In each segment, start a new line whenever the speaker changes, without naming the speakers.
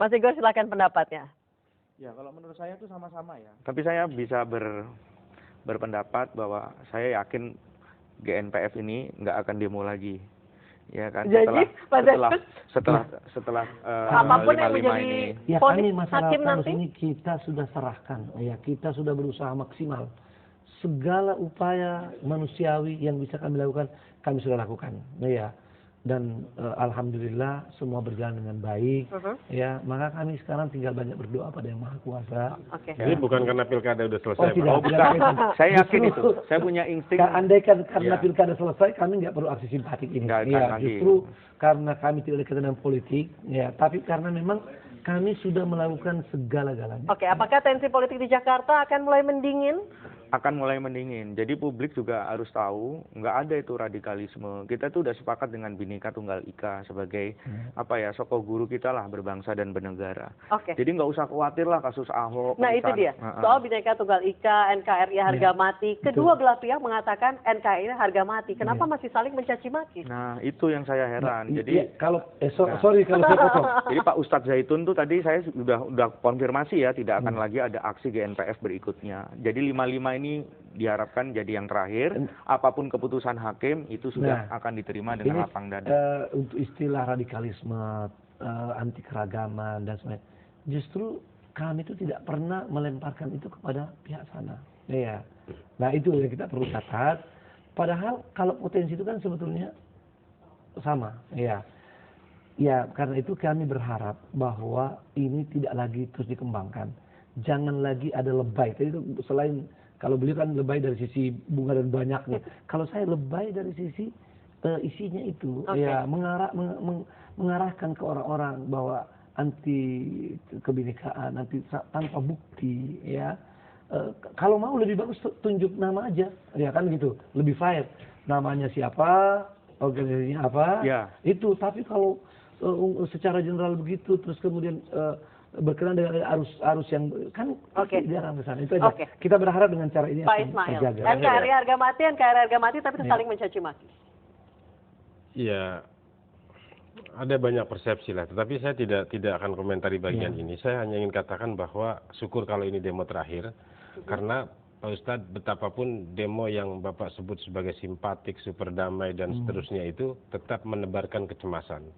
Mas Igor silakan pendapatnya.
Ya, kalau menurut saya itu sama-sama ya. Tapi saya bisa berpendapat bahwa saya yakin GNPF ini nggak akan demo lagi. Ya kan,
Jadi,
setelah
apapun yang
55
menjadi
ini.
Ya
vonis
kami masalah
hakim
kasus
nanti.
ini kita sudah serahkan, ya kita sudah berusaha maksimal. Segala upaya manusiawi yang bisa kami lakukan, kami sudah lakukan. Ya, dan alhamdulillah semua berjalan dengan baik. Ya, maka kami sekarang tinggal banyak berdoa pada Yang Maha Kuasa.
Oke.
Ini bukan karena pilkada udah selesai, Pak.
tidak.
Bukan. Saya yakin itu. Saya punya insting.
Andaikan karena
Ya.
pilkada selesai, kami nggak perlu aksi simpatik ini.
Nggak akan
Ya,
lagi.
justru karena kami tidak dekat dengan politik, ya, tapi karena memang kami sudah melakukan segala-galanya.
Oke, apakah tensi politik di Jakarta akan mulai mendingin?
Akan mulai mendingin. Jadi publik juga harus tahu nggak ada itu radikalisme. Kita tuh udah sepakat dengan Bhinneka Tunggal Ika sebagai soko guru kita lah berbangsa dan bernegara.
Oke.
Jadi nggak usah khawatir lah kasus Ahok.
Nah itu dia, soal Bhinneka Tunggal Ika, NKRI harga mati. Kedua belah pihak mengatakan NKRI harga mati. Kenapa masih saling mencaci maki?
Nah itu yang saya heran.
Jadi kalau sorry kalau saya potong.
Jadi Pak Ustadz Zaitun tuh tadi saya udah konfirmasi ya tidak akan lagi ada aksi GNPF berikutnya. Jadi 55 ini diharapkan jadi yang terakhir. Apapun keputusan hakim itu sudah akan diterima dengan lapang dada.
Untuk istilah radikalisme, anti keragaman dan sebagainya, justru kami itu tidak pernah melemparkan itu kepada pihak sana. Ya. Nah itu yang kita perlu catat. Padahal kalau potensi itu kan sebetulnya sama. Ya. Ya, karena itu kami berharap bahwa ini tidak lagi terus dikembangkan. Jangan lagi ada lebay. Jadi itu selain kalau beliau kan lebay dari sisi bunga dan banyaknya. Kalau saya lebay dari sisi isinya itu, ya mengarahkan ke orang-orang bahwa anti kebinekaan, anti tanpa bukti, ya. Kalau mau lebih bagus tunjuk nama aja, ya kan gitu, lebih fair. Namanya siapa, organisasinya apa, itu. Tapi kalau secara general begitu, terus kemudian berkenaan dengan arus yang kan jarang ke sana. Itu aja. Kita berharap dengan cara ini
Pak Ismail, NKRI harga mati, tapi saling mencaci maki.
Iya, ada banyak persepsi lah. Tetapi saya tidak akan komentari bagian ini. Saya hanya ingin katakan bahwa syukur kalau ini demo terakhir, karena Pak Ustadz betapapun demo yang Bapak sebut sebagai simpatik, super damai dan seterusnya itu tetap menebarkan kecemasan.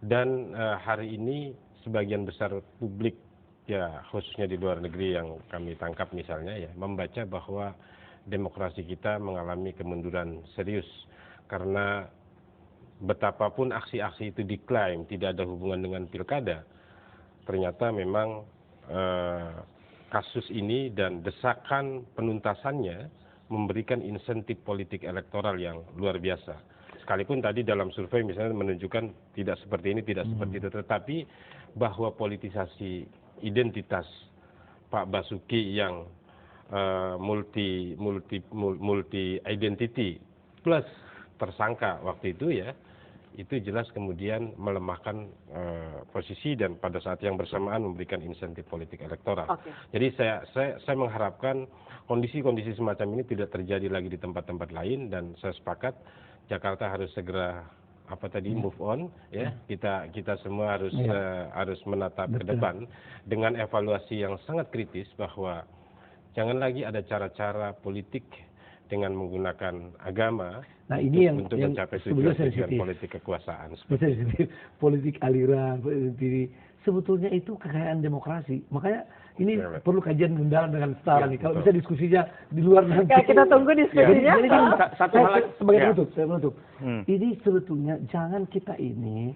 Dan hari ini sebagian besar publik, ya khususnya di luar negeri yang kami tangkap misalnya, ya membaca bahwa demokrasi kita mengalami kemunduran serius. Karena betapapun aksi-aksi itu diklaim tidak ada hubungan dengan pilkada, ternyata memang kasus ini dan desakan penuntasannya memberikan insentif politik elektoral yang luar biasa. Sekalipun tadi dalam survei misalnya menunjukkan tidak seperti ini, tidak seperti itu, tetapi bahwa politisasi identitas Pak Basuki yang multi identity plus tersangka waktu itu, ya itu jelas kemudian melemahkan posisi dan pada saat yang bersamaan memberikan insentif politik elektoral. Jadi saya mengharapkan kondisi-kondisi semacam ini tidak terjadi lagi di tempat-tempat lain, dan saya sepakat Jakarta harus segera move on, ya. Kita semua harus menatap ke depan dengan evaluasi yang sangat kritis bahwa jangan lagi ada cara-cara politik dengan menggunakan agama untuk mencapai tujuan politik kekuasaan.
Politik aliran, sebetulnya itu kekayaan demokrasi. Makanya ini perlu kajian mendalam dengan setara nih. Kalau bisa diskusinya di luar nanti.
Kita tunggu diskusinya.
Satu hal sebagai penutup. Ini sebetulnya jangan kita ini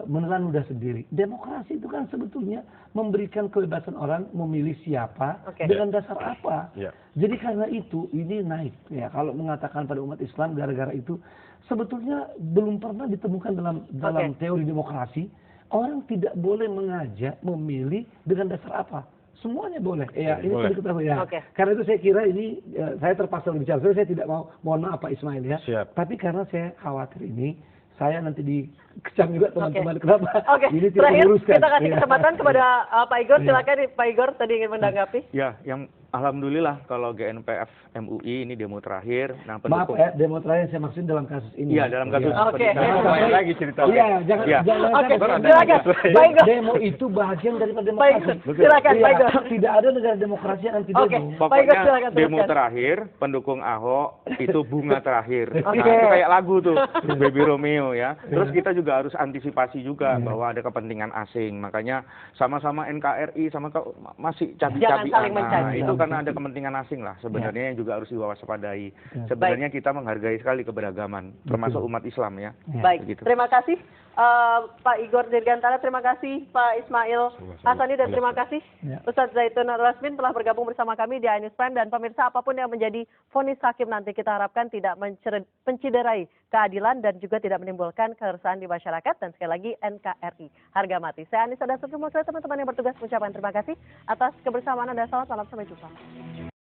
menelan ludah sendiri. Demokrasi itu kan sebetulnya memberikan kebebasan orang memilih siapa dengan dasar apa. Jadi karena itu ini naik. Ya, kalau mengatakan pada umat Islam gara-gara itu sebetulnya belum pernah ditemukan dalam teori demokrasi. Orang tidak boleh mengajak memilih dengan dasar apa. Semuanya boleh. Ya, ini perlu diketahui ya. Karena itu saya kira ini saya terpaksa berbicara. Saya tidak mohon maaf Pak Ismail ya. Tapi karena saya khawatir ini saya nanti kecam juga teman-teman. Kenapa
Oke,
ini tidak
terakhir
diluruskan?
kita kasih
Iya.
kesempatan kepada Pak Igor.
Iya.
Silakan Pak Igor tadi ingin menanggapi.
Ya, yang alhamdulillah kalau GNPF MUI ini demo terakhir. Nah,
Maaf
pendukung.
ya, demo terakhir saya maksud dalam kasus ini.
Iya, dalam kasus
Iya.
Oke.
penyiksaan.
Sampai-
Lagi ceritanya.
Iya, jangan
Iya.
jangan
Oke,
sampai-
silakan. Pak Igor.
Demo itu bagian daripada
Pak
demokrasi.
Igor, silakan
Iya,
Pak Igor.
tidak ada negara demokrasi yang anti demo.
Oke. Pak Igor,
Pokoknya
silakan
demo
teruskan.
terakhir, pendukung Ahok itu bunga terakhir. Nah,
Oke.
itu kayak lagu tuh, Baby Romeo ya. Terus kita juga harus antisipasi juga bahwa ada kepentingan asing. Makanya sama-sama NKRI masih
Jangan
cabi-cabian.
saling
Nah,
mencaci.
itu karena ada kepentingan asing lah sebenarnya yang juga harus diwaspadai. Sebenarnya kita menghargai sekali keberagaman, termasuk umat Islam ya.
Baik,
Begitu.
terima kasih Pak Igor Dirgantara, terima kasih Pak Ismail Hasani, dan terima kasih
Ya.
Ustadz Zaitun Rasmin telah bergabung bersama kami di iNews Prime. Dan pemirsa, apapun yang menjadi vonis hakim nanti, kita harapkan tidak menciderai keadilan dan juga tidak menimbulkan keresahan di masyarakat. Dan sekali lagi, NKRI harga mati. Saya Anissa dan teman-teman yang bertugas mengucapkan terima kasih atas kebersamaan Anda. Selamat malam, sampai jumpa.